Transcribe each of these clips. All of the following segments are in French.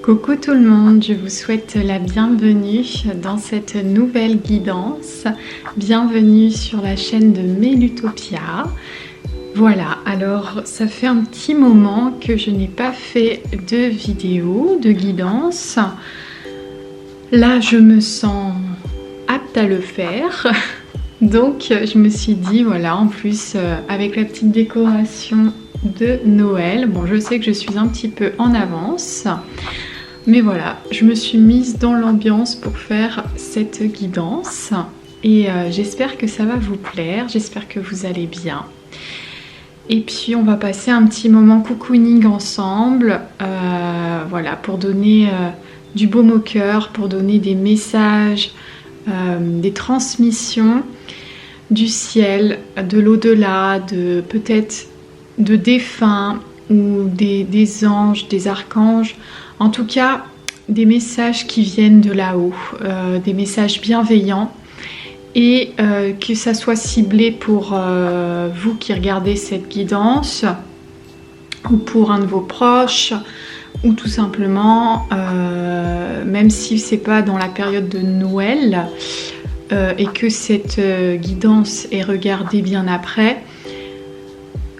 Coucou tout le monde, je vous souhaite la bienvenue dans cette nouvelle guidance. Bienvenue sur la chaîne de Melutopia. Voilà, alors ça fait un petit moment que je n'ai pas fait de vidéo de guidance. Là, je me sens apte à le faire. Donc, je me suis dit, voilà, en plus, avec la petite décoration de Noël, bon, je sais que je suis un petit peu en avance. Mais voilà, je me suis mise dans l'ambiance pour faire cette guidance et j'espère que ça va vous plaire, j'espère que vous allez bien. Et puis on va passer un petit moment cocooning ensemble, voilà, pour donner du baume au cœur, pour donner des messages, des transmissions du ciel, de l'au-delà, de peut-être de défunts ou des anges, des archanges. En tout cas, des messages qui viennent de là-haut, des messages bienveillants et que ça soit ciblé pour vous qui regardez cette guidance ou pour un de vos proches ou tout simplement, même si c'est pas dans la période de Noël et que cette guidance est regardée bien après,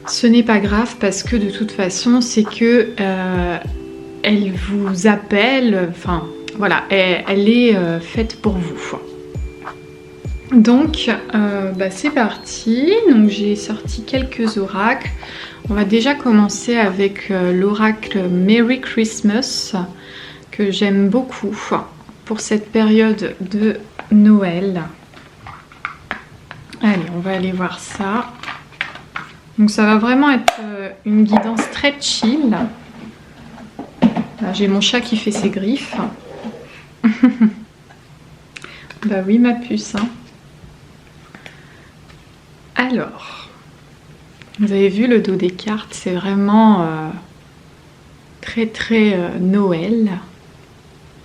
ce n'est pas grave parce que de toute façon, c'est que elle vous appelle, enfin voilà, elle est faite pour vous. Donc c'est parti. Donc j'ai sorti quelques oracles. On va déjà commencer avec l'oracle Merry Christmas que j'aime beaucoup pour cette période de Noël. Allez, on va aller voir ça. Donc ça va vraiment être une guidance très chill. J'ai mon chat qui fait ses griffes. Bah oui, ma puce. Hein. Alors, vous avez vu le dos des cartes, c'est vraiment très Noël.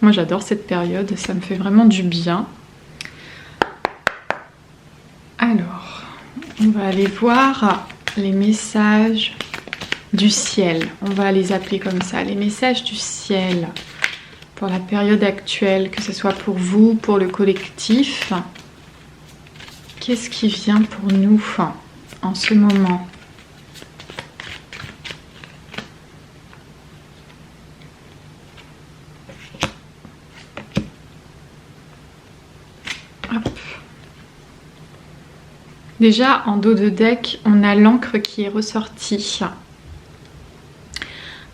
Moi j'adore cette période, ça me fait vraiment du bien. Alors, on va aller voir les messages du ciel, on va les appeler comme ça, les messages du ciel pour la période actuelle, que ce soit pour vous, pour le collectif. Qu'est-ce qui vient pour nous en ce moment? Hop. Déjà en dos de deck, on a l'encre qui est ressortie.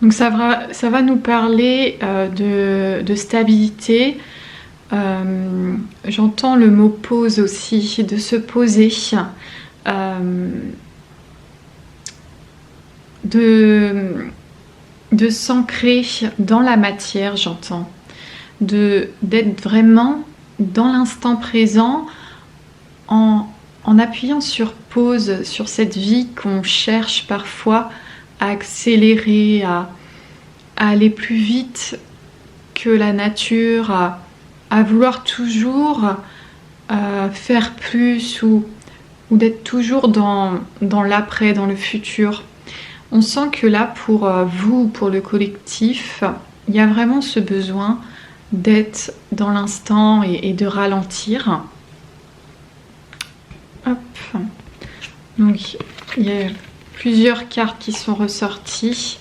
Donc ça va nous parler de stabilité. J'entends le mot pause aussi, de se poser, de s'ancrer dans la matière, j'entends, d'être vraiment dans l'instant présent en appuyant sur pause, sur cette vie qu'on cherche parfois à accélérer, à aller plus vite que la nature, à vouloir toujours faire plus ou d'être toujours dans l'après, dans le futur. On sent que là, pour vous, pour le collectif, il y a vraiment ce besoin d'être dans l'instant et de ralentir. Hop. Donc, il y a plusieurs cartes qui sont ressorties.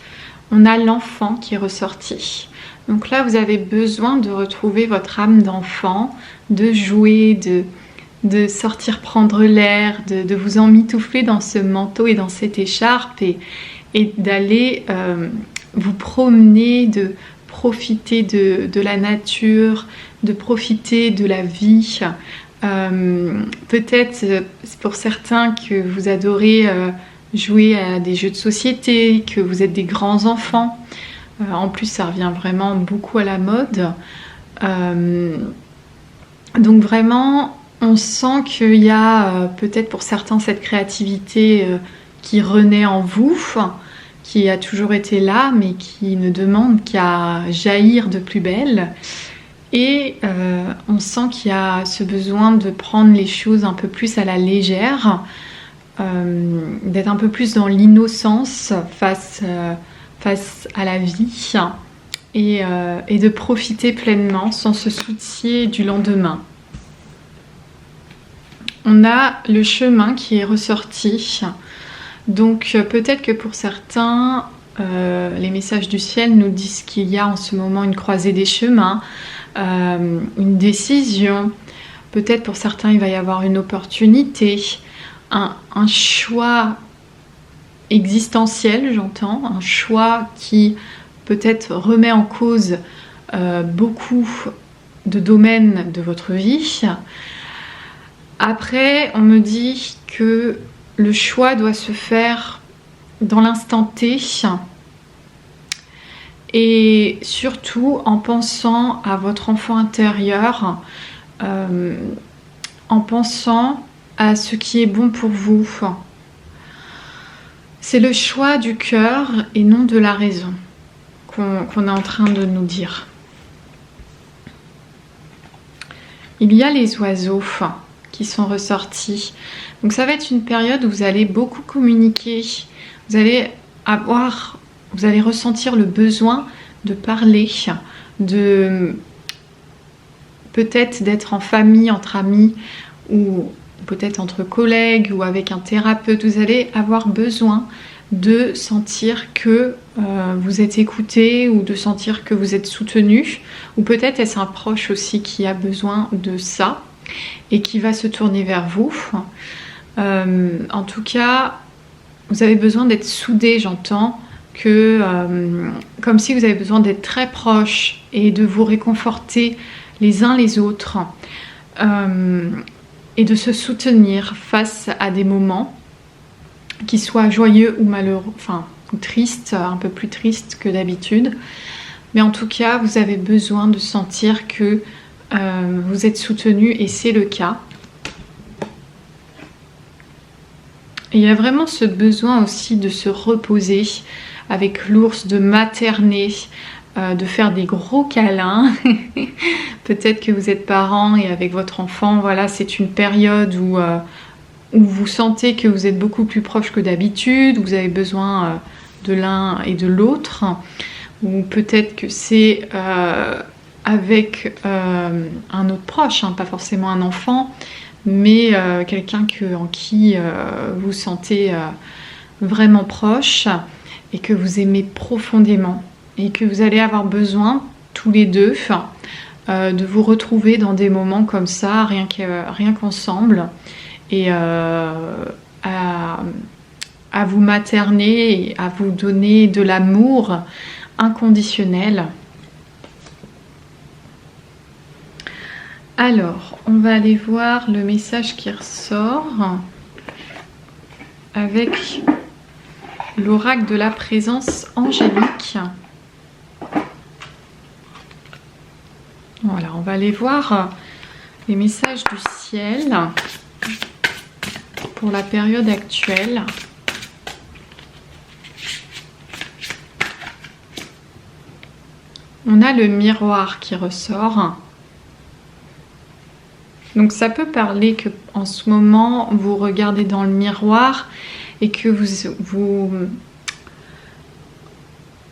On a l'enfant qui est ressorti. Donc là, vous avez besoin de retrouver votre âme d'enfant, de jouer, de sortir prendre l'air, de vous emmitoufler dans ce manteau et dans cette écharpe et d'aller vous promener, de profiter de la nature, de profiter de la vie. Peut-être, c'est pour certains que vous adorez jouer à des jeux de société, que vous êtes des grands enfants. En plus, ça revient vraiment beaucoup à la mode. Donc vraiment, on sent qu'il y a peut-être pour certains cette créativité qui renaît en vous, qui a toujours été là, mais qui ne demande qu'à jaillir de plus belle. Et on sent qu'il y a ce besoin de prendre les choses un peu plus à la légère, d'être un peu plus dans l'innocence face à la vie et de profiter pleinement sans se soucier du lendemain. On a le chemin qui est ressorti. Donc peut-être que pour certains, les messages du ciel nous disent qu'il y a en ce moment une croisée des chemins, une décision. Peut-être pour certains, il va y avoir une opportunité, un choix existentiel, j'entends, un choix qui peut-être remet en cause beaucoup de domaines de votre vie. Après, on me dit que le choix doit se faire dans l'instant T et surtout en pensant à votre enfant intérieur, en pensant à ce qui est bon pour vous. C'est le choix du cœur et non de la raison qu'on est en train de nous dire. Il y a les oiseaux qui sont ressortis. Donc ça va être une période où vous allez beaucoup communiquer. Vous allez ressentir le besoin de parler, de peut-être d'être en famille, entre amis, ou peut-être entre collègues ou avec un thérapeute. Vous allez avoir besoin de sentir que vous êtes écouté ou de sentir que vous êtes soutenu. Ou peut-être est-ce un proche aussi qui a besoin de ça et qui va se tourner vers vous. En tout cas, vous avez besoin d'être soudés, j'entends, comme si vous avez besoin d'être très proches et de vous réconforter les uns les autres et de se soutenir face à des moments qui soient joyeux ou malheureux, ou tristes, un peu plus tristes que d'habitude. Mais en tout cas, vous avez besoin de sentir que vous êtes soutenu et c'est le cas. Et il y a vraiment ce besoin aussi de se reposer avec l'ours, de materner, de faire des gros câlins. Peut-être que vous êtes parent et avec votre enfant, voilà, c'est une période où vous sentez que vous êtes beaucoup plus proche que d'habitude, vous avez besoin de l'un et de l'autre, ou peut-être que c'est avec un autre proche, pas forcément un enfant, mais quelqu'un en qui vous sentez vraiment proche et que vous aimez profondément et que vous allez avoir besoin tous les deux de vous retrouver dans des moments comme ça, rien qu'ensemble, et à vous materner et à vous donner de l'amour inconditionnel. Alors, on va aller voir le message qui ressort avec l'oracle de la présence angélique. Voilà, on va aller voir les messages du ciel pour la période actuelle. On a le miroir qui ressort. Donc ça peut parler que en ce moment vous regardez dans le miroir et que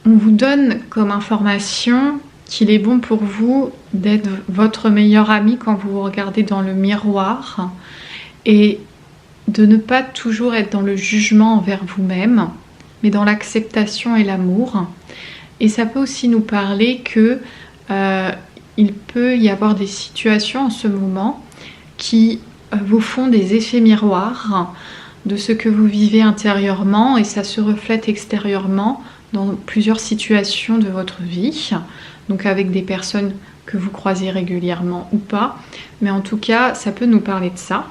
on vous donne comme information qu'il est bon pour vous d'être votre meilleur ami quand vous vous regardez dans le miroir et de ne pas toujours être dans le jugement envers vous-même, mais dans l'acceptation et l'amour. Et ça peut aussi nous parler que il peut y avoir des situations en ce moment qui vous font des effets miroirs de ce que vous vivez intérieurement et ça se reflète extérieurement dans plusieurs situations de votre vie, donc avec des personnes que vous croisez régulièrement ou pas, mais en tout cas ça peut nous parler de ça.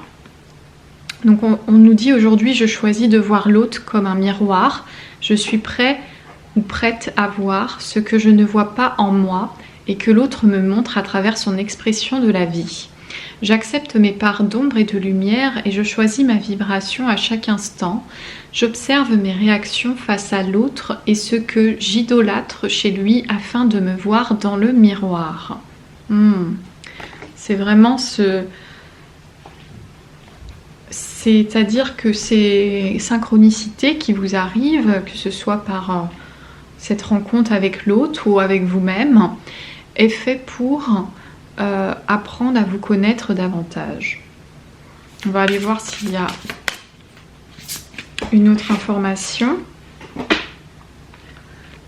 Donc on nous dit aujourd'hui: je choisis de voir l'autre comme un miroir, je suis prêt ou prête à voir ce que je ne vois pas en moi et que l'autre me montre à travers son expression de la vie. J'accepte mes parts d'ombre et de lumière et je choisis ma vibration à chaque instant. J'observe mes réactions face à l'autre et ce que j'idolâtre chez lui afin de me voir dans le miroir. C'est vraiment c'est-à-dire que ces synchronicités qui vous arrivent, que ce soit par cette rencontre avec l'autre ou avec vous-même est fait pour apprendre à vous connaître davantage. On va aller voir s'il y a une autre information.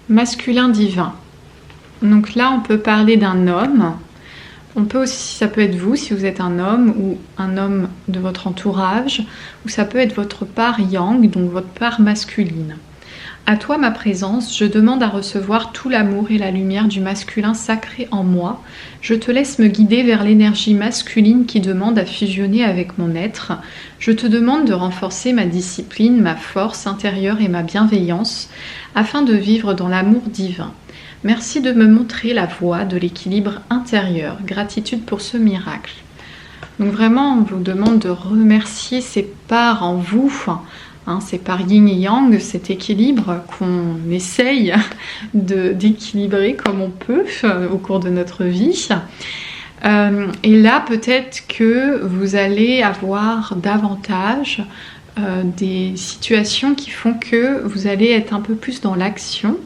Masculin divin. Donc là, on peut parler d'un homme. On peut aussi, ça peut être vous si vous êtes un homme ou un homme de votre entourage, ou ça peut être votre part yang, donc votre part masculine. À toi ma présence, je demande à recevoir tout l'amour et la lumière du masculin sacré en moi. Je te laisse me guider vers l'énergie masculine qui demande à fusionner avec mon être. Je te demande de renforcer ma discipline, ma force intérieure et ma bienveillance afin de vivre dans l'amour divin. Merci de me montrer la voie de l'équilibre intérieur. Gratitude pour ce miracle. Donc vraiment, on vous demande de remercier ces parts en vous, ces parts yin et yang, cet équilibre qu'on essaye d'équilibrer comme on peut au cours de notre vie. Et là, peut-être que vous allez avoir davantage des situations qui font que vous allez être un peu plus dans l'action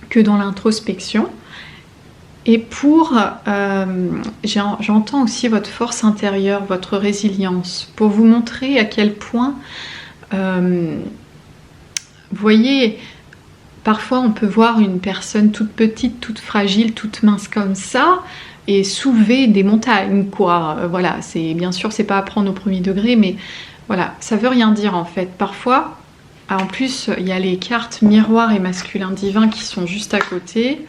que dans l'introspection. Et j'entends aussi votre force intérieure, votre résilience, pour vous montrer à quel point, vous voyez, parfois on peut voir une personne toute petite, toute fragile, toute mince comme ça, et soulever des montagnes, quoi. Voilà, bien sûr, c'est pas à prendre au premier degré, mais voilà, ça veut rien dire en fait. Parfois, en plus, il y a les cartes miroir et masculin divin qui sont juste à côté.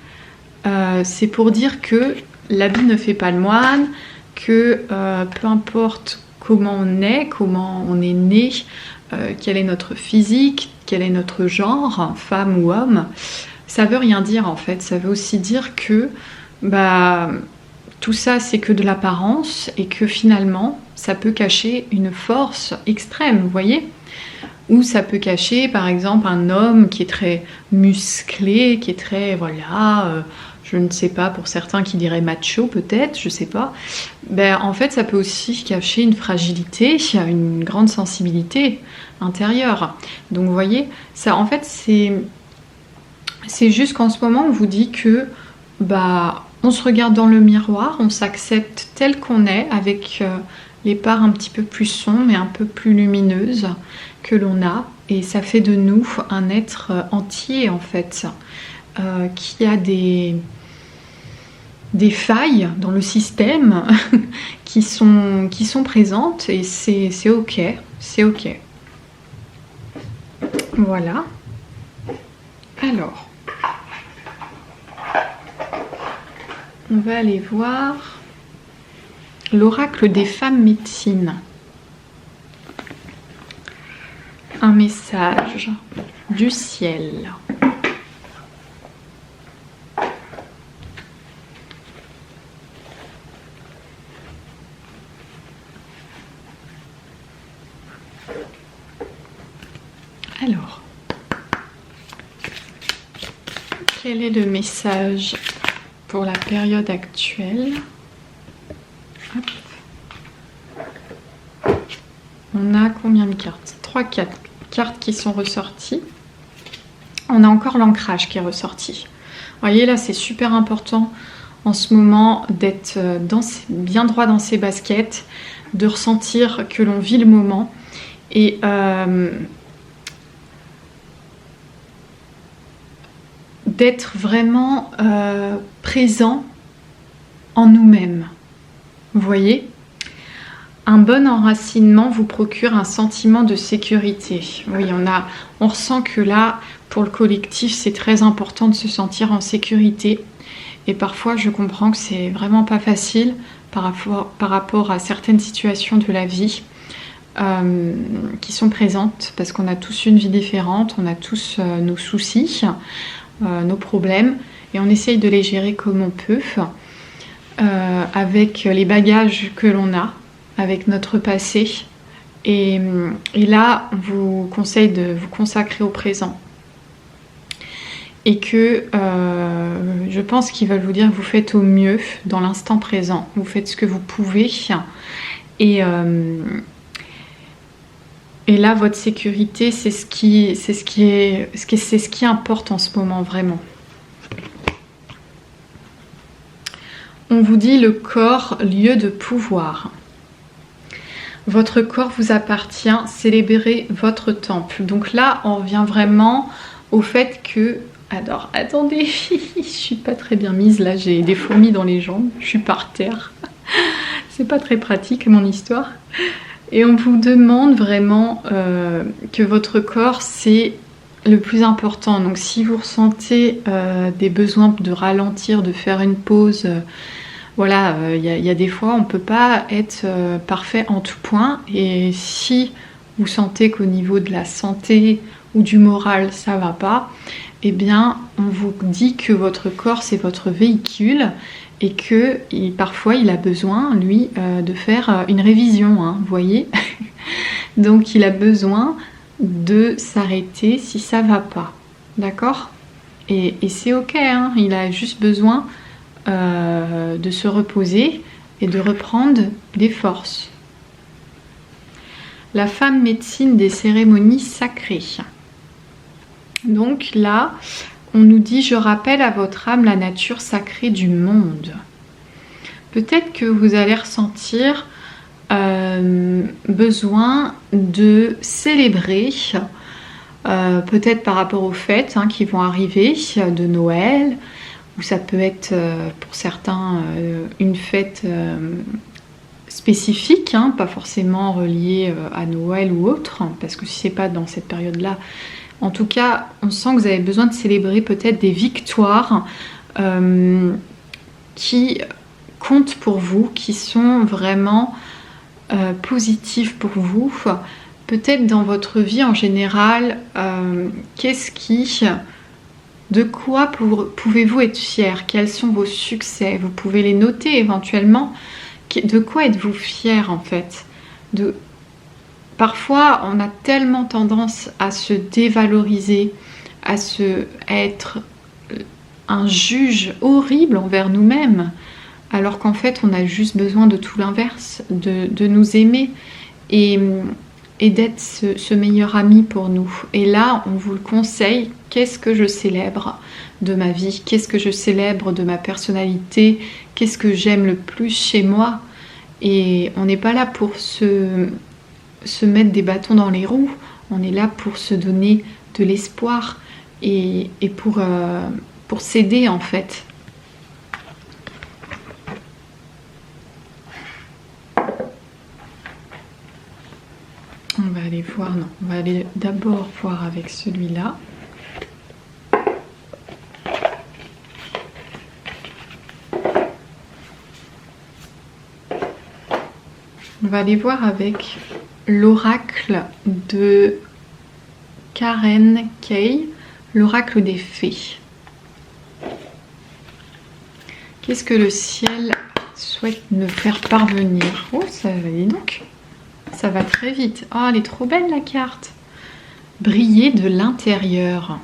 C'est pour dire que l'habit ne fait pas le moine, que peu importe comment on est né, quel est notre physique, quel est notre genre, femme ou homme, ça veut rien dire en fait. Ça veut aussi dire que tout ça c'est que de l'apparence et que finalement ça peut cacher une force extrême, vous voyez ? Ou ça peut cacher par exemple un homme qui est très musclé, qui est très, je ne sais pas, pour certains qui diraient macho peut-être, je sais pas. En fait ça peut aussi cacher une fragilité, une grande sensibilité intérieure. Donc vous voyez, ça en fait c'est juste qu'en ce moment on vous dit que on se regarde dans le miroir, on s'accepte tel qu'on est avec les parts un petit peu plus sombres et un peu plus lumineuses que l'on a, et ça fait de nous un être entier en fait, qui a des failles dans le système qui sont présentes, et c'est ok, c'est ok. Voilà. Alors, on va aller voir l'oracle des femmes médecines. Un message du ciel. Alors, quel est le message pour la période actuelle? Hop. On a combien de cartes? 3-4 cartes qui sont ressorties. On a encore l'ancrage qui est ressorti. Vous voyez là, c'est super important en ce moment d'être bien droit dans ses baskets, de ressentir que l'on vit le moment et d'être vraiment présent en nous-mêmes. Vous voyez ? Un bon enracinement vous procure un sentiment de sécurité. Oui, on ressent que là, pour le collectif, c'est très important de se sentir en sécurité. Et parfois, je comprends que c'est vraiment pas facile par rapport à certaines situations de la vie qui sont présentes, parce qu'on a tous une vie différente, on a tous nos soucis, nos problèmes, et on essaye de les gérer comme on peut, avec les bagages que l'on a, avec notre passé, et là on vous conseille de vous consacrer au présent, et que je pense qu'ils veulent vous dire que vous faites au mieux dans l'instant présent, vous faites ce que vous pouvez, et Et là, votre sécurité, c'est ce qui importe en ce moment, vraiment. On vous dit le corps, lieu de pouvoir. Votre corps vous appartient, célébrez votre temple. Donc là, on revient vraiment au fait que... Alors, attendez, je suis pas très bien mise, là j'ai des fourmis dans les jambes, je suis par terre. C'est pas très pratique mon histoire. Et on vous demande vraiment que votre corps, c'est le plus important. Donc si vous ressentez des besoins de ralentir, de faire une pause, voilà, il y a des fois on ne peut pas être parfait en tout point. Et si vous sentez qu'au niveau de la santé ou du moral ça va pas, eh bien on vous dit que votre corps c'est votre véhicule et que parfois il a besoin, lui, de faire une révision, hein, vous voyez. Donc il a besoin de s'arrêter si ça va pas, d'accord. Et c'est ok, hein, il a juste besoin de se reposer et de reprendre des forces. La femme médecine des cérémonies sacrées. Donc là, on nous dit « Je rappelle à votre âme la nature sacrée du monde ». Peut-être que vous allez ressentir besoin de célébrer, peut-être par rapport aux fêtes qui vont arriver, de Noël, ou ça peut être pour certains une fête spécifique, pas forcément reliée à Noël ou autre, parce que si c'est pas dans cette période-là, en tout cas, on sent que vous avez besoin de célébrer peut-être des victoires qui comptent pour vous, qui sont vraiment positives pour vous. Peut-être dans votre vie en général, de quoi pouvez-vous être fier? Quels sont vos succès? Vous pouvez les noter éventuellement. De quoi êtes-vous fier en fait? Parfois, on a tellement tendance à se dévaloriser, à être un juge horrible envers nous-mêmes, alors qu'en fait, on a juste besoin de tout l'inverse, de nous aimer et d'être ce meilleur ami pour nous. Et là, on vous le conseille, qu'est-ce que je célèbre de ma vie? Qu'est-ce que je célèbre de ma personnalité? Qu'est-ce que j'aime le plus chez moi? Et on n'est pas là pour se mettre des bâtons dans les roues, on est là pour se donner de l'espoir et pour s'aider en fait. On va aller voir, non, on va aller d'abord voir avec celui-là. On va aller voir avec l'oracle de Karen Kay, l'oracle des fées. Qu'est-ce que le ciel souhaite me faire parvenir? Oh, ça va, dis donc. Ça va très vite. Oh, elle est trop belle la carte. Briller de l'intérieur.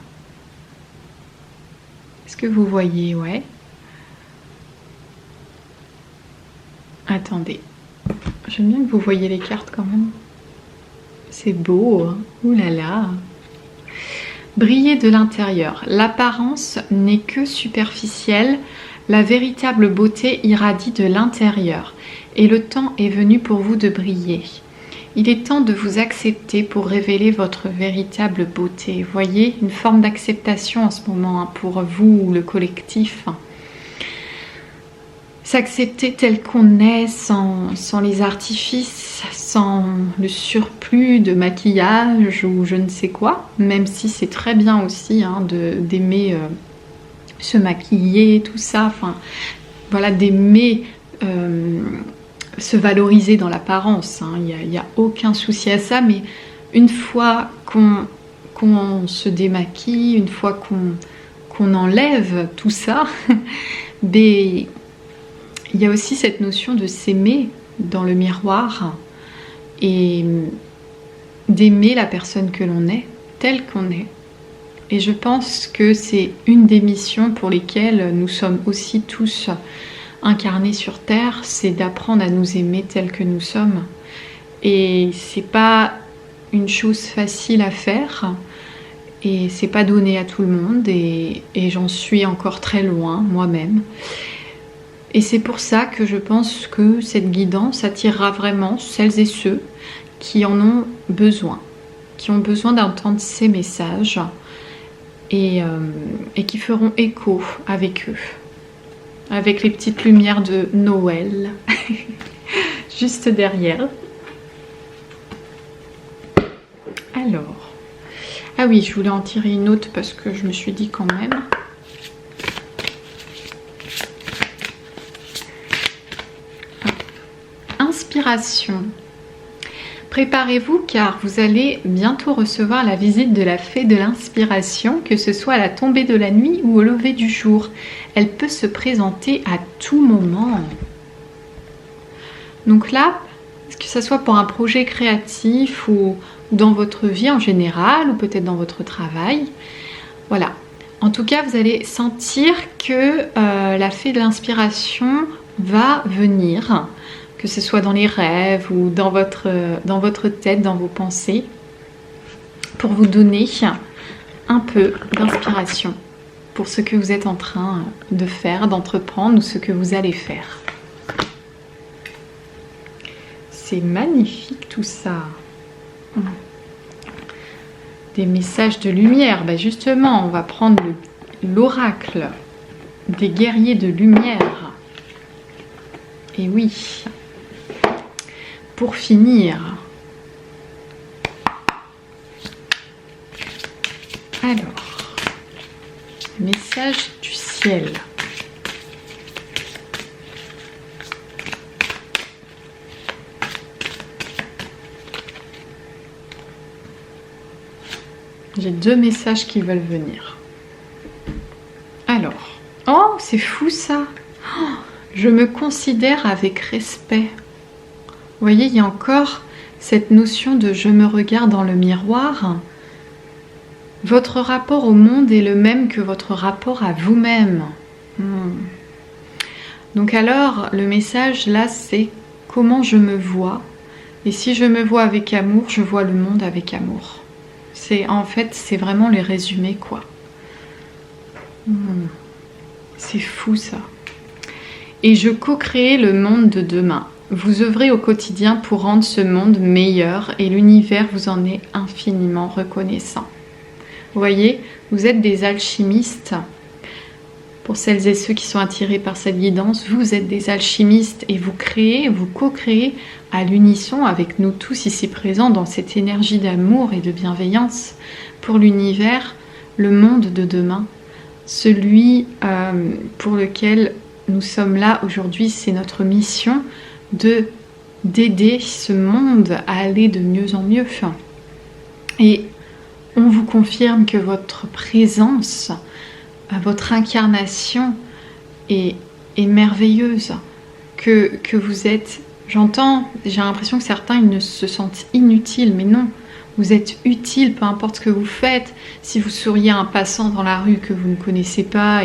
Est-ce que vous voyez? Ouais. Attendez. J'aime bien que vous voyez les cartes quand même. C'est beau, hein. Ouh là là. Briller de l'intérieur. L'apparence n'est que superficielle. La véritable beauté irradie de l'intérieur. Et le temps est venu pour vous de briller. Il est temps de vous accepter pour révéler votre véritable beauté. Vous voyez, une forme d'acceptation en ce moment pour vous ou le collectif. S'accepter tel qu'on est, sans les artifices, sans le surplus de maquillage ou je ne sais quoi, même si c'est très bien aussi d'aimer se maquiller, tout ça, enfin voilà, d'aimer se valoriser dans l'apparence, il n'y a aucun souci à ça, mais une fois qu'on se démaquille, une fois qu'on enlève tout ça, il y a aussi cette notion de s'aimer dans le miroir et d'aimer la personne que l'on est, telle qu'on est. Et je pense que c'est une des missions pour lesquelles nous sommes aussi tous incarnés sur Terre, c'est d'apprendre à nous aimer tels que nous sommes. Et c'est pas une chose facile à faire et c'est pas donné à tout le monde et j'en suis encore très loin moi-même. Et c'est pour ça que je pense que cette guidance attirera vraiment celles et ceux qui en ont besoin, qui ont besoin d'entendre ces messages et qui feront écho avec eux, avec les petites lumières de Noël juste derrière. Alors, ah oui, je voulais en tirer une autre parce que je me suis dit quand même. Inspiration. Préparez-vous car vous allez bientôt recevoir la visite de la fée de l'inspiration, que ce soit à la tombée de la nuit ou au lever du jour. Elle peut se présenter à tout moment. Donc là, que ce soit pour un projet créatif ou dans votre vie en général ou peut-être dans votre travail, voilà. En tout cas, vous allez sentir que la fée de l'inspiration va venir, que ce soit dans les rêves ou dans votre tête, dans vos pensées, pour vous donner un peu d'inspiration pour ce que vous êtes en train de faire, d'entreprendre ou ce que vous allez faire. C'est magnifique tout ça. Des messages de lumière. Ben justement, on va prendre l'oracle des guerriers de lumière. Et oui, pour finir, alors, message du ciel. J'ai deux messages qui veulent venir. Alors, oh, c'est fou ça. Oh, je me considère avec respect. Vous voyez, il y a encore cette notion de je me regarde dans le miroir. Votre rapport au monde est le même que votre rapport à vous-même. Donc alors, le message là, c'est comment je me vois. Et si je me vois avec amour, je vois le monde avec amour. En fait, c'est vraiment les résumés, quoi. C'est fou, ça. Et je co-crée le monde de demain. Vous œuvrez au quotidien pour rendre ce monde meilleur et l'univers vous en est infiniment reconnaissant. Vous voyez, vous êtes des alchimistes. Pour celles et ceux qui sont attirés par cette guidance, vous êtes des alchimistes et vous créez, vous co-créez à l'unisson avec nous tous ici présents dans cette énergie d'amour et de bienveillance pour l'univers, le monde de demain, celui pour lequel nous sommes là aujourd'hui. C'est notre mission d'aider ce monde à aller de mieux en mieux. Et on vous confirme que votre présence, votre incarnation est merveilleuse, que vous êtes, j'entends, j'ai l'impression que certains ils ne se sentent inutiles, mais non, vous êtes utile, peu importe ce que vous faites. Si vous souriez à un passant dans la rue que vous ne connaissez pas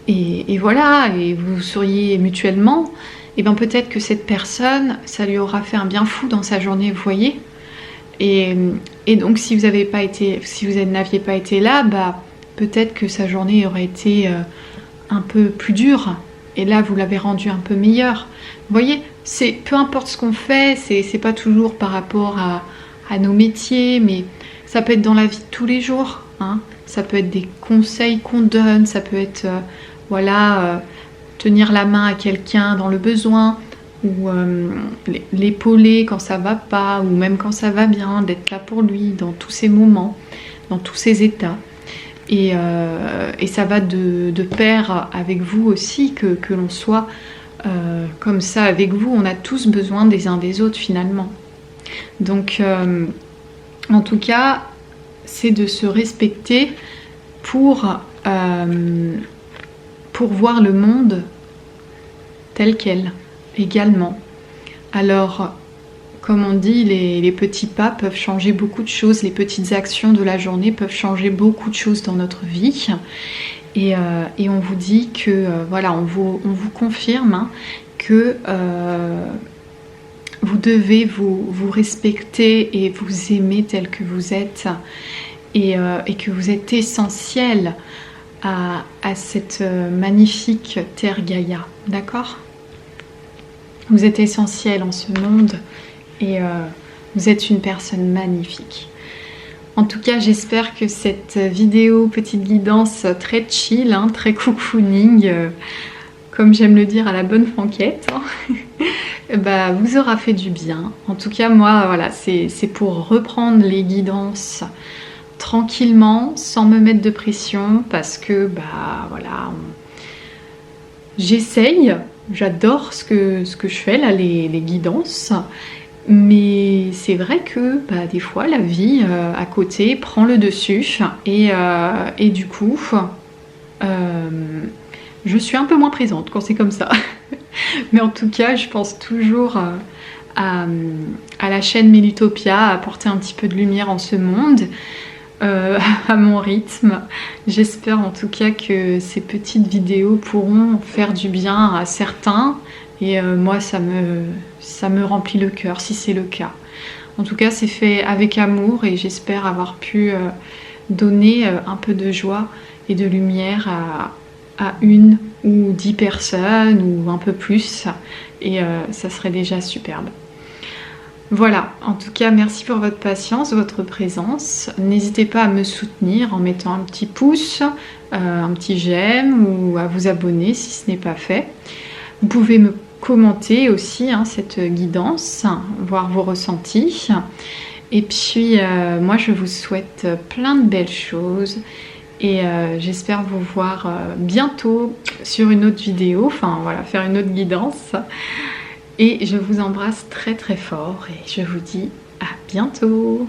et voilà, et vous souriez mutuellement, et bien peut-être que cette personne, ça lui aura fait un bien fou dans sa journée, vous voyez. Et donc si vous n'aviez pas été là, bah peut-être que sa journée aurait été un peu plus dure. Et là, vous l'avez rendue un peu meilleure. Vous voyez, peu importe ce qu'on fait, c'est pas toujours par rapport à nos métiers, mais ça peut être dans la vie de tous les jours. Hein. Ça peut être des conseils qu'on donne, ça peut être tenir la main à quelqu'un dans le besoin, ou l'épauler quand ça va pas, ou même quand ça va bien, d'être là pour lui dans tous ces moments, dans tous ces états. Et ça va de pair avec vous aussi, que l'on soit comme ça avec vous. On a tous besoin des uns des autres finalement. Donc en tout cas, c'est de se respecter pour voir le monde tel quel également. Alors, comme on dit, les petits pas peuvent changer beaucoup de choses, les petites actions de la journée peuvent changer beaucoup de choses dans notre vie. Et on vous dit que, voilà, on vous confirme que vous devez vous respecter et vous aimer tel que vous êtes et que vous êtes essentiel à cette magnifique Terre Gaïa, d'accord? Vous êtes essentiel en ce monde et vous êtes une personne magnifique. En tout cas, j'espère que cette vidéo petite guidance très chill, hein, très cocooning, comme j'aime le dire à la bonne franquette, hein, bah, vous aura fait du bien. En tout cas, moi, voilà, c'est pour reprendre les guidances tranquillement, sans me mettre de pression, parce que, bah, voilà, j'essaye, j'adore ce que je fais là, les guidances, mais c'est vrai que bah, des fois la vie à côté prend le dessus et du coup je suis un peu moins présente quand c'est comme ça. Mais en tout cas, je pense toujours à la chaîne Melutopia, à apporter un petit peu de lumière en ce monde, à mon rythme. J'espère en tout cas que ces petites vidéos pourront faire du bien à certains. Et moi, ça me remplit le cœur si c'est le cas. En tout cas, c'est fait avec amour et j'espère avoir pu donner un peu de joie et de lumière à 1 ou 10 personnes ou un peu plus. Et ça serait déjà superbe. Voilà, en tout cas, merci pour votre patience, votre présence. N'hésitez pas à me soutenir en mettant un petit pouce, un petit j'aime ou à vous abonner si ce n'est pas fait. Vous pouvez me commenter aussi hein, cette guidance, voir vos ressentis. Et puis, moi, je vous souhaite plein de belles choses. Et j'espère vous voir bientôt sur une autre vidéo. Enfin, voilà, faire une autre guidance. Et je vous embrasse très très fort. Et je vous dis à bientôt.